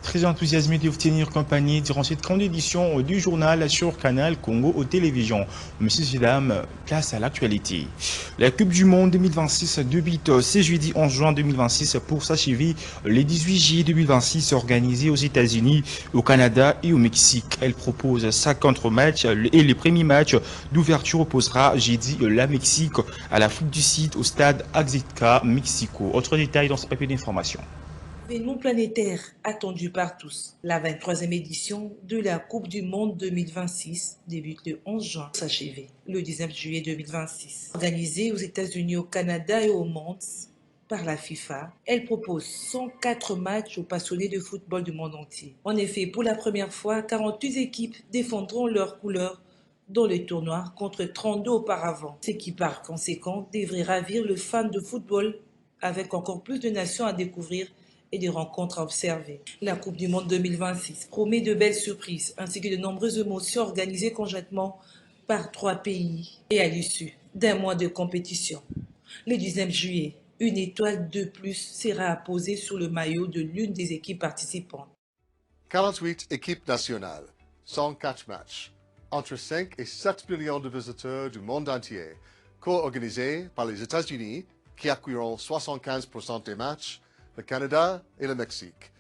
Très enthousiasmé de vous tenir compagnie durant cette grande édition du journal sur Canal Congo aux télévisions. Messieurs et dames, place à l'actualité. La Coupe du Monde 2026 débute ce jeudi 11 juin 2026 pour s'achever les 18 juillet 2026 organisés aux États-Unis, au Canada et au Mexique. Elle propose 50 matchs et le premier match d'ouverture opposera jeudi la Mexique à l'Afrique du Sud au stade Azteca, Mexico. Autre détail dans ce papier d'information. Événement planétaire attendu par tous. La 23e édition de la Coupe du Monde 2026 débute le 11 juin, s'achever le 19 juillet 2026. Organisée aux États-Unis, au Canada et au monde par la FIFA, elle propose 104 matchs aux passionnés de football du monde entier. En effet, pour la première fois, 48 équipes défendront leurs couleurs dans le tournoi contre 32 auparavant, ce qui par conséquent devrait ravir le fan de football avec encore plus de nations à découvrir et des rencontres à observer. La Coupe du Monde 2026 promet de belles surprises ainsi que de nombreuses émotions organisées conjointement par 3 pays et à l'issue d'un mois de compétition. Le 19 juillet, une étoile de plus sera apposée sur le maillot de l'une des équipes participantes. 48 équipes nationales, 104 matchs, entre 5 et 7 millions de visiteurs du monde entier, co-organisés par les États-Unis, qui accueilleront 75% des matchs, le Canada et le Mexique.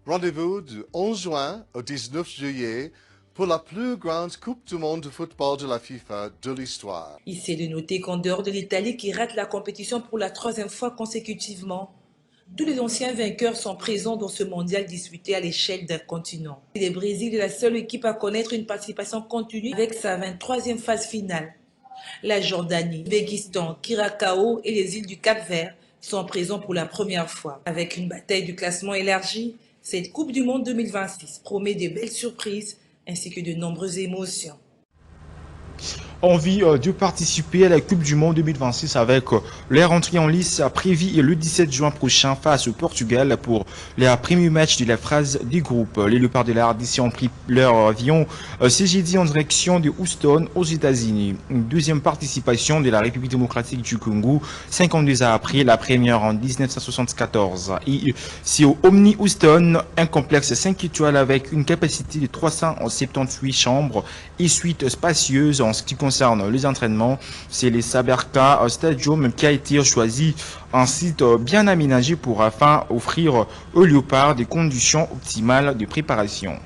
Rendez-vous du 11 juin au 19 juillet pour la plus grande Coupe du monde de football de la FIFA de l'histoire. Il est de noter qu'en dehors de l'Italie qui rate la compétition pour la 3e fois consécutivement, tous les anciens vainqueurs sont présents dans ce mondial disputé à l'échelle d'un continent. Le Brésil est la seule équipe à connaître une participation continue avec sa 23e phase finale. La Jordanie, l'Ouzbékistan, Curaçao et les îles du Cap-Vert sont présents pour la première fois. Avec une bataille du classement élargie, cette Coupe du Monde 2026 promet de belles surprises ainsi que de nombreuses émotions. Envie de participer à la Coupe du Monde 2026 avec leur entrée en lice prévue le 17 juin prochain face au Portugal pour leur premier match de la phase du groupe. Les Léopards de la RDC ont pris leur avion ce jeudi en direction de Houston aux États-Unis. Une deuxième participation de la République démocratique du Congo 52 ans après, la première en 1974. Et c'est au Omni Houston, un complexe 5 étoiles avec une capacité de 378 chambres et suites spacieuses en ce qui concerne les entraînements. C'est le Saberka Stadium qui a été choisi, un site bien aménagé pour afin offrir aux léopards des conditions optimales de préparation.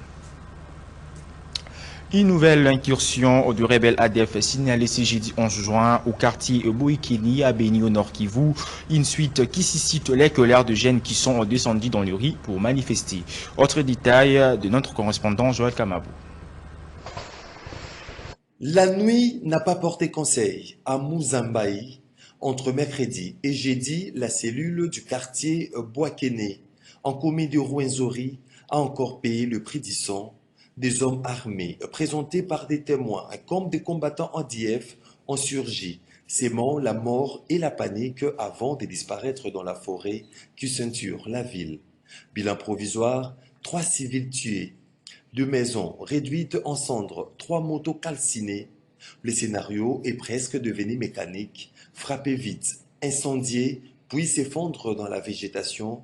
Une nouvelle incursion du rebelle ADF signalée ce jeudi 11 juin au quartier Boikini à Beni au Nord Kivu. Une suite qui suscite les colères de jeunes qui sont descendus dans le riz pour manifester. Autre détail de notre correspondant Joël Kamabou. La nuit n'a pas porté conseil à Muzambaï. Entre mercredi et jeudi, la cellule du quartier Boakene, en commis de Rwenzori, a encore payé le prix du sang. Des hommes armés, présentés par des témoins comme des combattants ADF, ont surgi, sémant la mort et la panique avant de disparaître dans la forêt qui ceinture la ville. Bilan provisoire, 3 civils tués. 2 maisons réduites en cendres, 3 motos calcinées. Le scénario est presque devenu mécanique, frappé vite, incendié, puis s'effondre dans la végétation.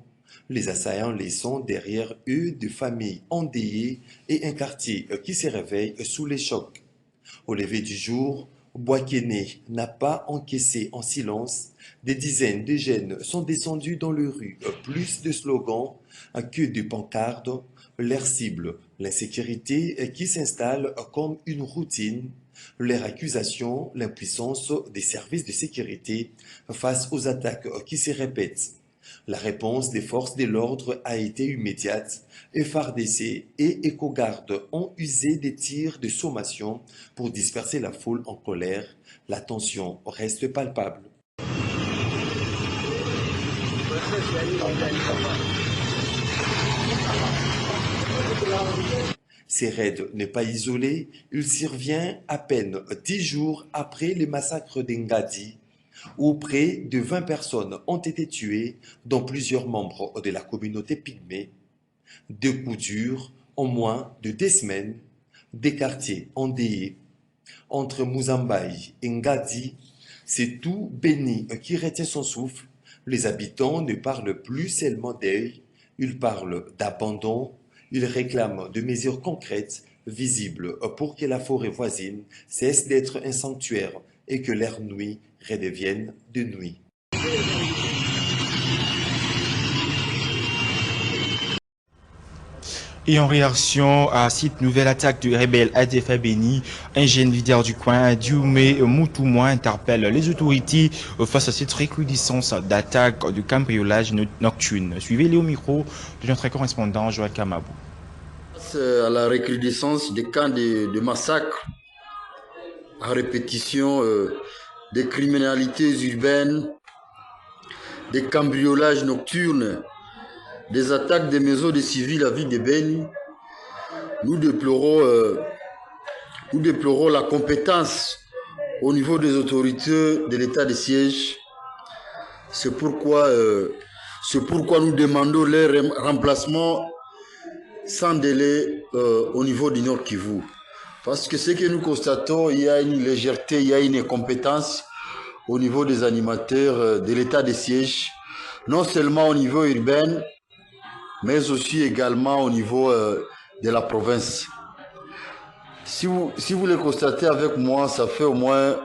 Les assaillants laissant derrière eux des familles endeuillées et un quartier qui se réveille sous les chocs. Au lever du jour, Boakene n'a pas encaissé en silence. Des dizaines de jeunes sont descendus dans les rues, plus de slogans que de pancartes. Leur cible, l'insécurité qui s'installe comme une routine. Leur accusation, l'impuissance des services de sécurité face aux attaques qui se répètent. La réponse des forces de l'ordre a été immédiate. FARDC et EcoGarde ont usé des tirs de sommation pour disperser la foule en colère. La tension reste palpable. Ces raids n'est pas isolé, il survient à peine 10 jours après le massacre d'Engadi, où près de 20 personnes ont été tuées, dont plusieurs membres de la communauté pygmée. 2 coups durs en moins de 2 semaines, des quartiers endeuillés. Entre Muzambaï et Ngadi, c'est tout Beni qui retient son souffle. Les habitants ne parlent plus seulement deuil, ils parlent d'abandon Ils réclament de mesures concrètes, visibles, pour que la forêt voisine cesse d'être un sanctuaire et que l'air nuit redevienne de nuit. Et en réaction à cette nouvelle attaque du rebelle ADF à Béni, un jeune leader du coin, Dioumé Moutoumoua, interpelle les autorités face à cette recrudescence d'attaques de cambriolage nocturne. Suivez-les au micro de notre correspondant Joël Kamabou. Face à la recrudescence des cas de massacres à répétition, des criminalités urbaines, des cambriolages nocturnes, des attaques des maisons des civils à ville de Béni, nous déplorons la compétence au niveau des autorités de l'état de siège. C'est pourquoi nous demandons leur remplacement sans délai au niveau du Nord Kivu. Parce que ce que nous constatons, il y a une légèreté, il y a une incompétence au niveau des animateurs de l'état de siège, non seulement au niveau urbain, mais aussi également au niveau de la province. Si vous le constatez avec moi, ça fait au moins,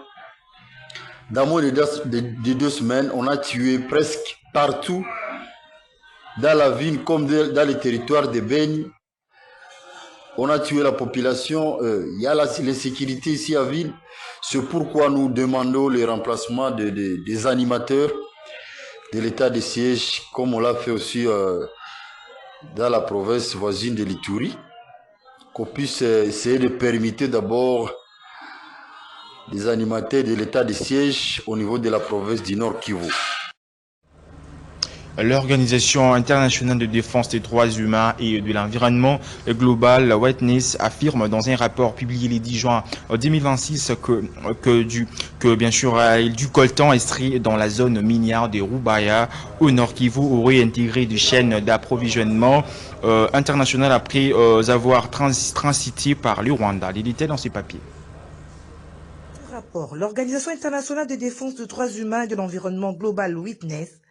dans moins de 2 semaines, on a tué presque partout, dans la ville comme dans les territoires de Béni. On a tué la population, il y a l'insécurité ici à ville. C'est pourquoi nous demandons le remplacement des animateurs de l'état de siège, comme on l'a fait aussi dans la province voisine de l'Ituri, qu'on puisse essayer de permettre d'abord des animateurs de l'état de siège au niveau de la province du Nord Kivu. L'Organisation internationale de défense des droits humains et de l'environnement Global Witness affirme dans un rapport publié le 10 juin 2026 que du coltan extrait dans la zone minière de Rubaya au Nord Kivu aurait intégré des chaînes d'approvisionnement internationales après avoir transité par le Rwanda. Les détails dans ces papiers. Rapport. L'Organisation internationale de défense des droits humains et de l'environnement Global Witness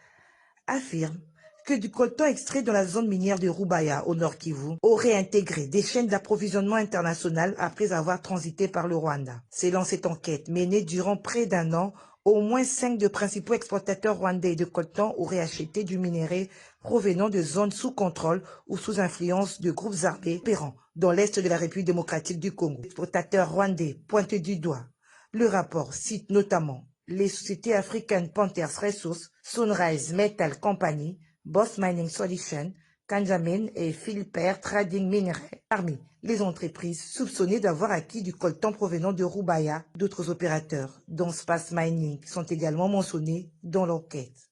affirme que du coltan extrait dans la zone minière de Rubaya au Nord Kivu aurait intégré des chaînes d'approvisionnement internationales après avoir transité par le Rwanda. Selon cette enquête menée durant près d'1 an, au moins 5 des principaux exportateurs rwandais de coltan auraient acheté du minerai provenant de zones sous contrôle ou sous influence de groupes armés opérant dans l'est de la République démocratique du Congo. Exportateurs rwandais pointés du doigt. Le rapport cite notamment les sociétés africaines Panthers Resources, Sunrise Metal Company, Boss Mining Solutions, Kanjamin et Philper Trading Minerais. Parmi les entreprises soupçonnées d'avoir acquis du coltan provenant de Rubaya, d'autres opérateurs, dont Space Mining, sont également mentionnés dans l'enquête.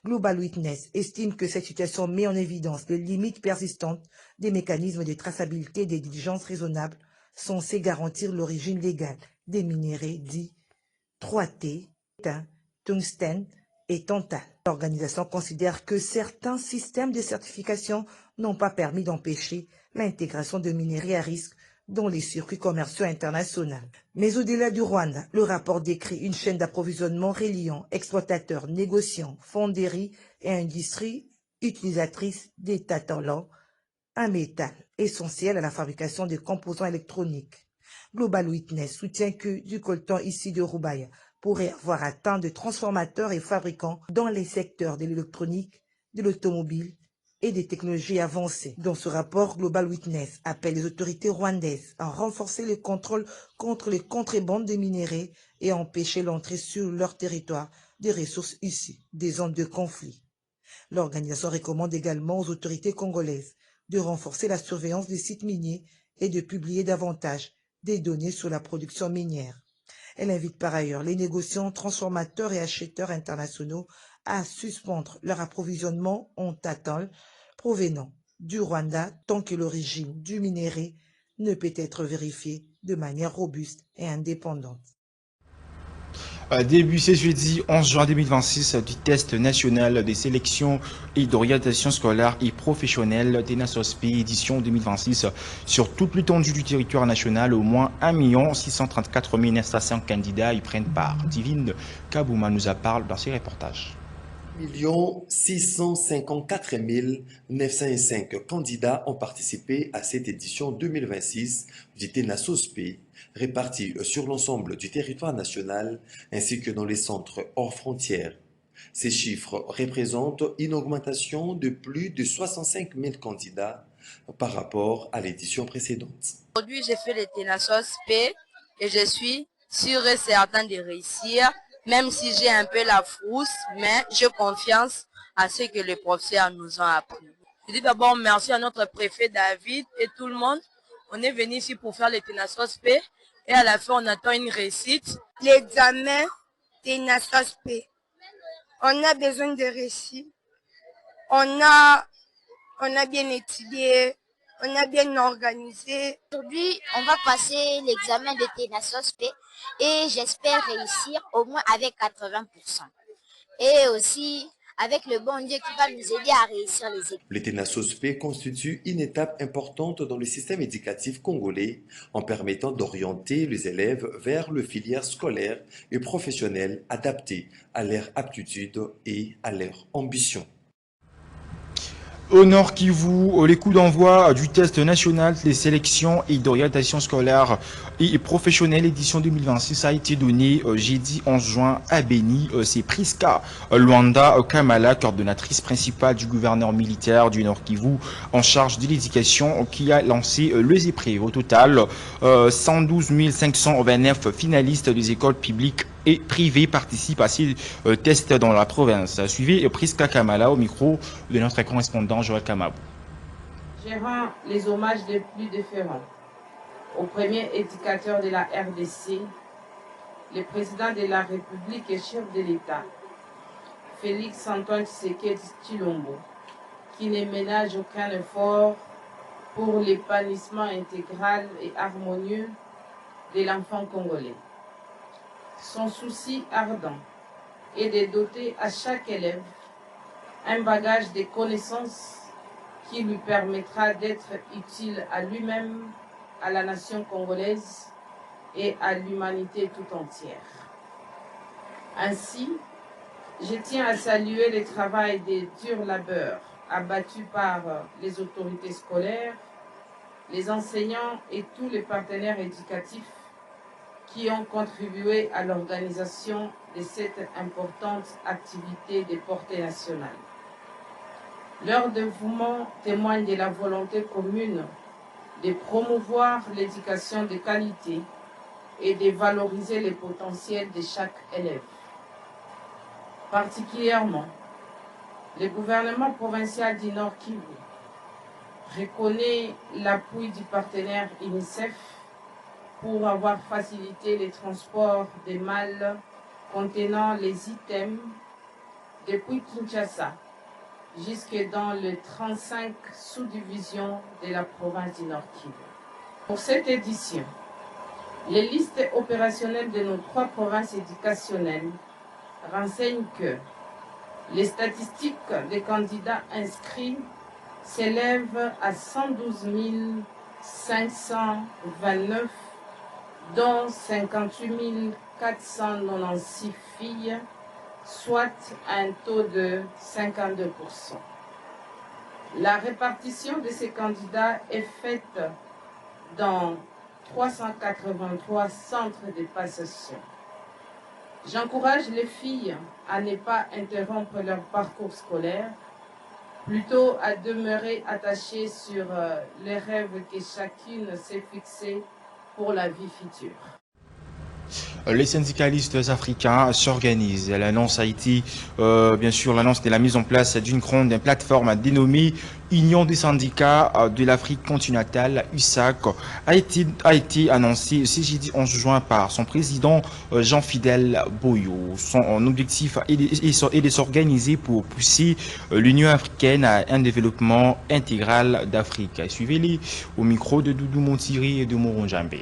Global Witness estime que cette situation met en évidence les limites persistantes des mécanismes de traçabilité et des diligences raisonnables censés garantir l'origine légale des minéraux dits 3T, tungstène et tantal. L'organisation considère que certains systèmes de certification n'ont pas permis d'empêcher l'intégration de minéraux à risque dans les circuits commerciaux internationaux. Mais au-delà du Rwanda, le rapport décrit une chaîne d'approvisionnement reliant exploitateurs, négociants, fonderies et industries utilisatrices des tatalans, un métal essentiel à la fabrication de composants électroniques. Global Witness soutient que du coltan ici de Rubaya pourrait avoir atteint de transformateurs et fabricants dans les secteurs de l'électronique, de l'automobile et des technologies avancées. Dans ce rapport, Global Witness appelle les autorités rwandaises à renforcer le contrôle contre les contrebandes de minerais et à empêcher l'entrée sur leur territoire des ressources issues des zones de conflit. L'organisation recommande également aux autorités congolaises de renforcer la surveillance des sites miniers et de publier davantage des données sur la production minière. Elle invite par ailleurs les négociants, transformateurs et acheteurs internationaux à suspendre leur approvisionnement en tatal provenant du Rwanda tant que l'origine du minerai ne peut être vérifiée de manière robuste et indépendante. Début ce jeudi 11 juin 2026 du test national des sélections et d'orientation scolaire et professionnelle TENASOSP édition 2026 sur toute l'étendue du territoire national. Au moins 1 634 905 candidats y prennent part. Divine Kabouma nous en parle dans ses reportages. 654 905 candidats ont participé à cette édition 2026 du TENASOSP, répartis sur l'ensemble du territoire national ainsi que dans les centres hors frontières. Ces chiffres représentent une augmentation de plus de 65 000 candidats par rapport à l'édition précédente. Aujourd'hui, j'ai fait le TENASOSP et je suis sûr et certain de réussir, même si j'ai un peu la frousse, mais j'ai confiance à ce que les professeurs nous ont appris. Je dis d'abord merci à notre préfet David et tout le monde. On est venu ici pour faire le TENASOSP et à la fin on attend une réussite. L'examen TENASOSP. On a besoin de réussite. On a bien étudié, on a bien organisé. Aujourd'hui, on va passer l'examen de TENASOSP et j'espère réussir au moins avec 80%. Et aussi avec le bon Dieu qui va nous aider à réussir les épreuves. Le TENASOSP constitue une étape importante dans le système éducatif congolais en permettant d'orienter les élèves vers le filière scolaire et professionnelle adaptée à leurs aptitudes et à leurs ambitions. Au Nord Kivu, les coups d'envoi du test national des sélections et d'orientation scolaire et professionnelle édition 2026 a été donné jeudi 11 juin à Beni. C'est Priska Luanda Kamala, coordonnatrice principale du gouverneur militaire du Nord Kivu en charge de l'éducation, qui a lancé les épreuves. Au total, 112 529 finalistes des écoles publiques et privés participent à ces tests dans la province. Suivez Priska Kamala au micro de notre correspondant Joël Kamabou. Je rends les hommages les plus déférents au premier éducateur de la RDC, le président de la République et chef de l'État, Félix Antoine Tshisekedi Tshilombo, qui ne ménage aucun effort pour l'épanouissement intégral et harmonieux de l'enfant congolais. Son souci ardent est de doter à chaque élève un bagage de connaissances qui lui permettra d'être utile à lui-même, à la nation congolaise et à l'humanité tout entière. Ainsi, je tiens à saluer le travail des durs labeurs abattus par les autorités scolaires, les enseignants et tous les partenaires éducatifs qui ont contribué à l'organisation de cette importante activité de portée nationale. Leur dévouement témoigne de la volonté commune de promouvoir l'éducation de qualité et de valoriser les potentiels de chaque élève. Particulièrement, le gouvernement provincial du Nord Kivu reconnaît l'appui du partenaire UNICEF pour avoir facilité les transports des malles contenant les items depuis Kinshasa jusque dans les 35 sous-divisions de la province du Nord Kivu. Pour cette édition, les listes opérationnelles de nos 3 provinces éducationnelles renseignent que les statistiques des candidats inscrits s'élèvent à 112 529, dont 58 496 filles, soit un taux de 52%. La répartition de ces candidats est faite dans 383 centres de passation. J'encourage les filles à ne pas interrompre leur parcours scolaire, plutôt à demeurer attachées sur les rêves que chacune s'est fixés pour la vie future. Les syndicalistes africains s'organisent. L'annonce a été, bien sûr, l'annonce de la mise en place d'une grande plateforme dénommée Union des syndicats de l'Afrique continentale, USAC, a été annoncée ce jeudi 11 juin par son président Jean-Fidèle Boyo. Son objectif est de s'organiser pour pousser l'Union africaine à un développement intégral d'Afrique. Suivez-les au micro de Doudou Montiri et de Moron Djambé.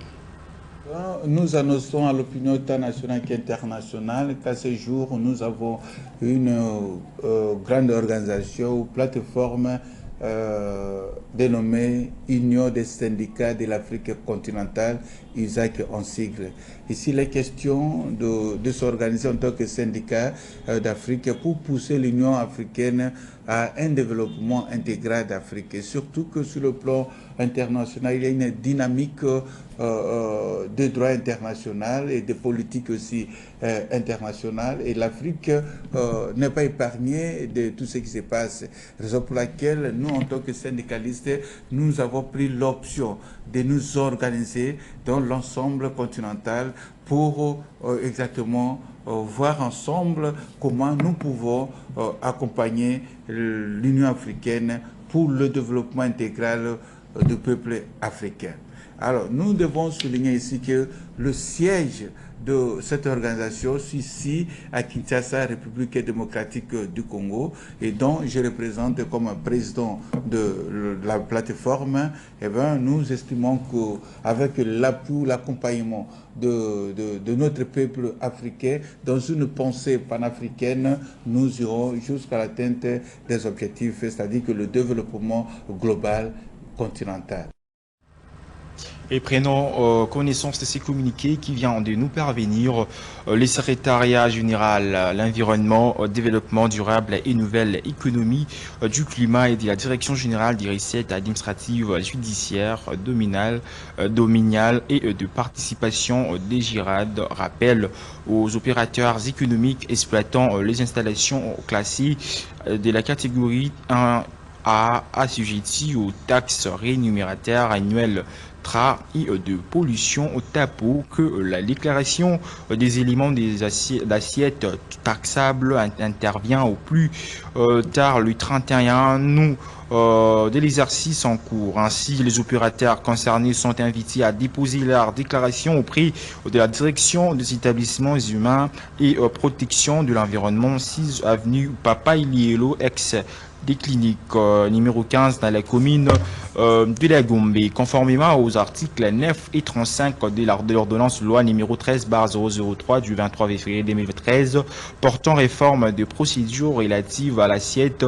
Nous annonçons à l'opinion nationale et internationale qu'à ce jour, nous avons une grande organisation ou plateforme dénommée Union des syndicats de l'Afrique continentale, USAC en sigle. Ici, il est question de s'organiser en tant que syndicat d'Afrique pour pousser l'Union africaine à un développement intégral d'Afrique. Et surtout que sur le plan international, il y a une dynamique de droit international et de politique aussi internationale. Et l'Afrique n'est pas épargnée de tout ce qui se passe. Raison pour laquelle nous, en tant que syndicalistes, nous avons pris l'option de nous organiser dans l'ensemble continental pour exactement voir ensemble comment nous pouvons accompagner l'Union africaine pour le développement intégral du peuple africain. Alors, nous devons souligner ici que le siège de cette organisation, ici à Kinshasa, République démocratique du Congo, et dont je représente comme président de la plateforme, eh bien, nous estimons qu'avec l'appui, l'accompagnement de notre peuple africain, dans une pensée panafricaine, nous irons jusqu'à l'atteinte des objectifs, c'est-à-dire que le développement global continental. Et prenons connaissance de ces communiqués qui viennent de nous parvenir. Le secrétariat général l'environnement, développement durable et nouvelle économie du climat et de la direction générale des recettes administratives judiciaires domaniales et de participation des GIRAD rappellent aux opérateurs économiques exploitant les installations classées de la catégorie 1A assujetties aux taxes rémunéraires annuelles et de pollution au tapeau que la déclaration des éléments des assiettes taxables intervient au plus tard le 31 août de l'exercice en cours. Ainsi, les opérateurs concernés sont invités à déposer leur déclaration auprès de la direction des établissements humains et protection de l'environnement 6 avenue Papa Ilielo ex des cliniques numéro 15 dans la commune de la Gombe, conformément aux articles 9 et 35 de l'ordonnance loi numéro 13/003 du 23 février 2013 portant réforme de procédures relatives à l'assiette,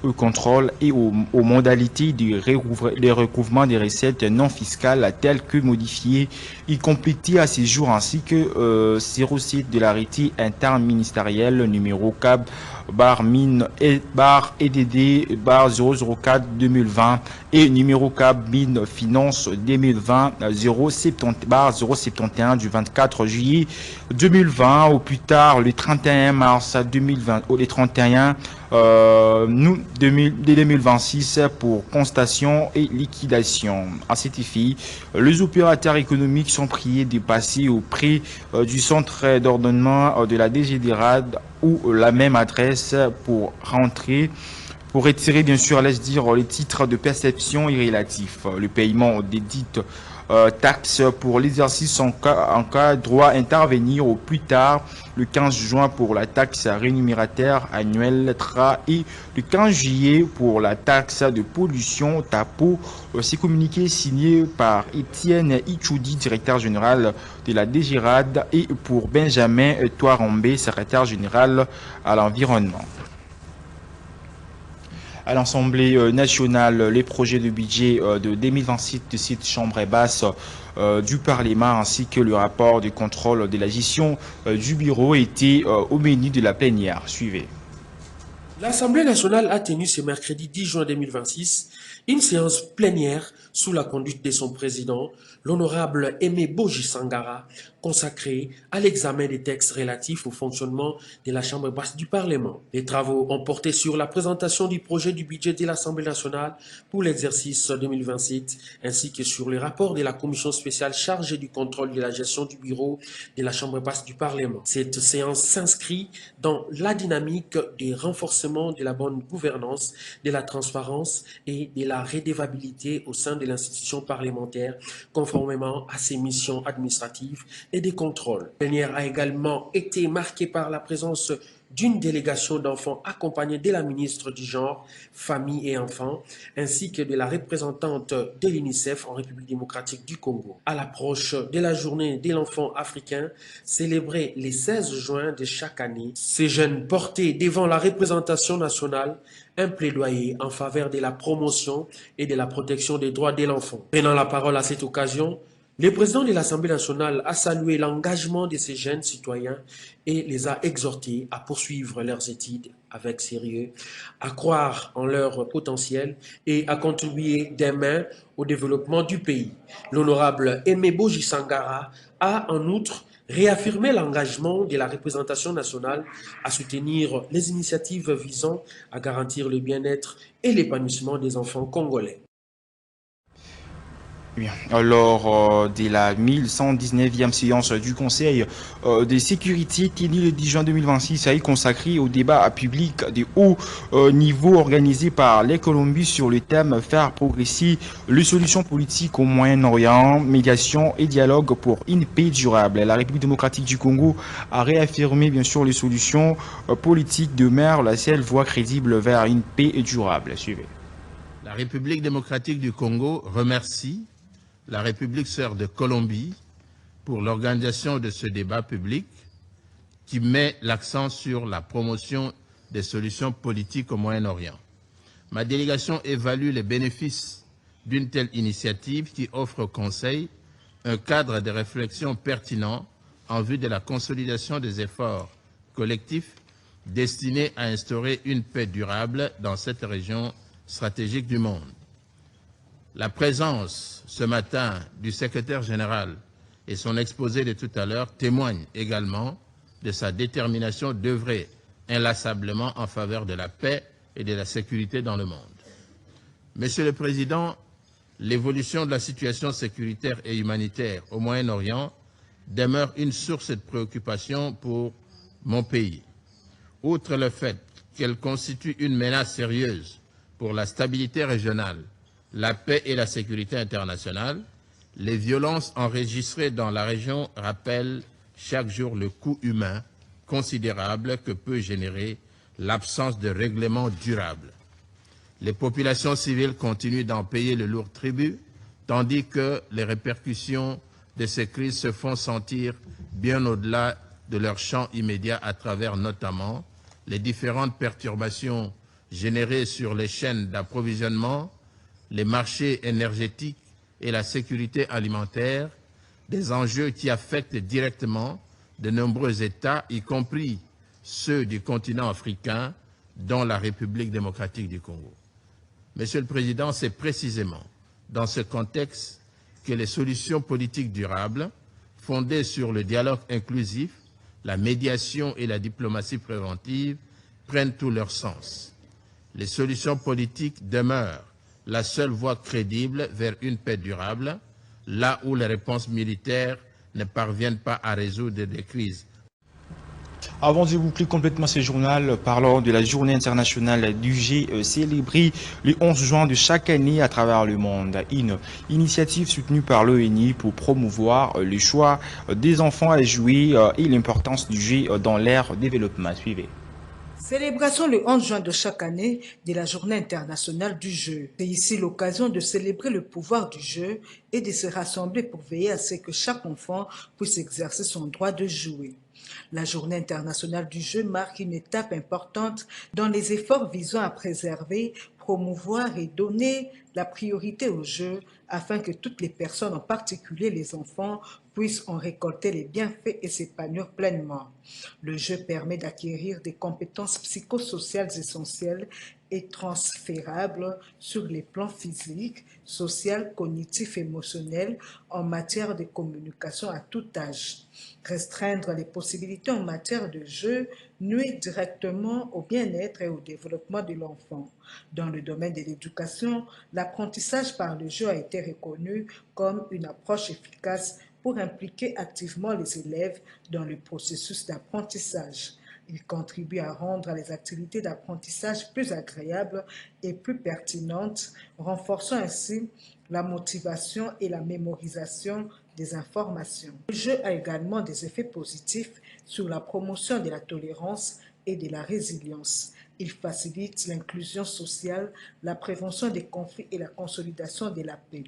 au contrôle et aux modalités de recouvrement des recettes non fiscales telles que modifiées et complétées à ces jours, ainsi que 06 de l'arrêté interministériel numéro CAB /mine et /EDD /004/2020 et numéro CAB mine finance 2020 071 du 24 juillet 2020 au plus tard le 31 mars 2020 ou les 31 août 2026 pour constatation et liquidation. À cet effet, les opérateurs économiques sont priés de passer auprès du centre d'ordonnement de la DGDRAD ou la même adresse pour retirer bien sûr, laisse dire, les titres de perception et relatifs. Le paiement des dites taxes pour l'exercice en cas droit intervenir au plus tard le 15 juin pour la taxe rémunéraire annuelle TRA et le 15 juillet pour la taxe de pollution TAPO. C'est communiqué signé par Étienne Ichoudi, directeur général de la DGRAD, et pour Benjamin Touarombe, secrétaire général à l'environnement. À l'Assemblée nationale, les projets de budget de 2026 de cette chambre et basse du Parlement ainsi que le rapport de contrôle de la gestion du bureau étaient au menu de la plénière. Suivez. L'Assemblée nationale a tenu ce mercredi 10 juin 2026 une séance plénière sous la conduite de son président, l'honorable Aimé Boji Sangara, consacrée à l'examen des textes relatifs au fonctionnement de la Chambre basse du Parlement. Les travaux ont porté sur la présentation du projet du budget de l'Assemblée nationale pour l'exercice 2027, ainsi que sur les rapports de la commission spéciale chargée du contrôle de la gestion du bureau de la Chambre basse du Parlement. Cette séance s'inscrit dans la dynamique du renforcement de la bonne gouvernance, de la transparence et de la redevabilité au sein de l'institution parlementaire, conformément à ses missions administratives et des contrôles. La plénière a également été marquée par la présence d'une délégation d'enfants accompagnée de la ministre du Genre, Famille et Enfants, ainsi que de la représentante de l'UNICEF en République démocratique du Congo. À l'approche de la journée de l'enfant africain, célébrée le 16 juin de chaque année, ces jeunes portaient devant la représentation nationale un plaidoyer en faveur de la promotion et de la protection des droits de l'enfant. Prenant la parole à cette occasion, le président de l'Assemblée nationale a salué l'engagement de ces jeunes citoyens et les a exhortés à poursuivre leurs études avec sérieux, à croire en leur potentiel et à contribuer des mains au développement du pays. L'honorable Aimé Boji-Sangara a en outre réaffirmé l'engagement de la représentation nationale à soutenir les initiatives visant à garantir le bien-être et l'épanouissement des enfants congolais. Bien. Lors de la 1119e séance du Conseil de sécurité tenue le 10 juin 2026, a été consacré au débat public de haut niveau organisé par les Colombiens sur le thème « Faire progresser les solutions politiques au Moyen-Orient, médiation et dialogue pour une paix durable ». La République démocratique du Congo a réaffirmé bien sûr les solutions politiques demeurent la seule voie crédible vers une paix durable. Suivez. La République démocratique du Congo remercie la République sœur de Colombie pour l'organisation de ce débat public qui met l'accent sur la promotion des solutions politiques au Moyen-Orient. Ma délégation évalue les bénéfices d'une telle initiative qui offre au Conseil un cadre de réflexion pertinent en vue de la consolidation des efforts collectifs destinés à instaurer une paix durable dans cette région stratégique du monde. La présence ce matin du secrétaire général et son exposé de tout à l'heure témoignent également de sa détermination d'œuvrer inlassablement en faveur de la paix et de la sécurité dans le monde. Monsieur le Président, l'évolution de la situation sécuritaire et humanitaire au Moyen-Orient demeure une source de préoccupation pour mon pays. Outre le fait qu'elle constitue une menace sérieuse pour la stabilité régionale, la paix et la sécurité internationale, les violences enregistrées dans la région rappellent chaque jour le coût humain considérable que peut générer l'absence de règlement durable. Les populations civiles continuent d'en payer le lourd tribut, tandis que les répercussions de ces crises se font sentir bien au-delà de leur champ immédiat à travers notamment les différentes perturbations générées sur les chaînes d'approvisionnement, les marchés énergétiques et la sécurité alimentaire, des enjeux qui affectent directement de nombreux États, y compris ceux du continent africain, dont la République démocratique du Congo. Monsieur le Président, c'est précisément dans ce contexte que les solutions politiques durables, fondées sur le dialogue inclusif, la médiation et la diplomatie préventive, prennent tout leur sens. Les solutions politiques demeurent la seule voie crédible vers une paix durable, là où les réponses militaires ne parviennent pas à résoudre des crises. Avant de boucler complètement ce journal, parlons de la journée internationale du jeu célébrée le 11 juin de chaque année à travers le monde. Une initiative soutenue par l'ONU pour promouvoir le choix des enfants à jouer et l'importance du jeu dans leur développement. Suivez. Célébration le 11 juin de chaque année de la Journée internationale du jeu. C'est ici l'occasion de célébrer le pouvoir du jeu et de se rassembler pour veiller à ce que chaque enfant puisse exercer son droit de jouer. La Journée internationale du jeu marque une étape importante dans les efforts visant à préserver, promouvoir et donner la priorité au jeu afin que toutes les personnes, en particulier les enfants, puissent en récolter les bienfaits et s'épanouir pleinement. Le jeu permet d'acquérir des compétences psychosociales essentielles et transférables sur les plans physiques, social, cognitif, émotionnel en matière de communication à tout âge. Restreindre les possibilités en matière de jeu nuit directement au bien-être et au développement de l'enfant. Dans le domaine de l'éducation, l'apprentissage par le jeu a été reconnu comme une approche efficace pour impliquer activement les élèves dans le processus d'apprentissage. Il contribue à rendre les activités d'apprentissage plus agréables et plus pertinentes, renforçant ainsi la motivation et la mémorisation des informations. Le jeu a également des effets positifs sur la promotion de la tolérance et de la résilience. Il facilite l'inclusion sociale, la prévention des conflits et la consolidation de la paix.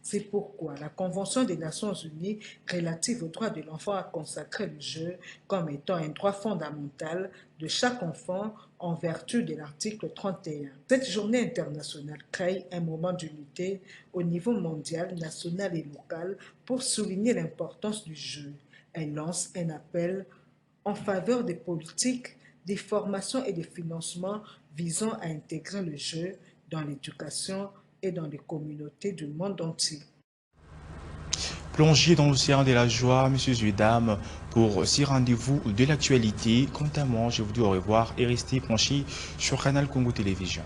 C'est pourquoi la Convention des Nations Unies relative aux droits de l'enfant a consacré le jeu comme étant un droit fondamental de chaque enfant en vertu de l'article 31. Cette journée internationale crée un moment d'unité au niveau mondial, national et local pour souligner l'importance du jeu. Elle lance un appel en faveur des politiques, des formations et des financements visant à intégrer le jeu dans l'éducation et dans les communautés du monde entier. Plongez dans l'océan de la joie, messieurs et dames, pour ces rendez-vous de l'actualité. Quant à moi, je vous dis au revoir et restez branchés sur Canal Congo Télévision.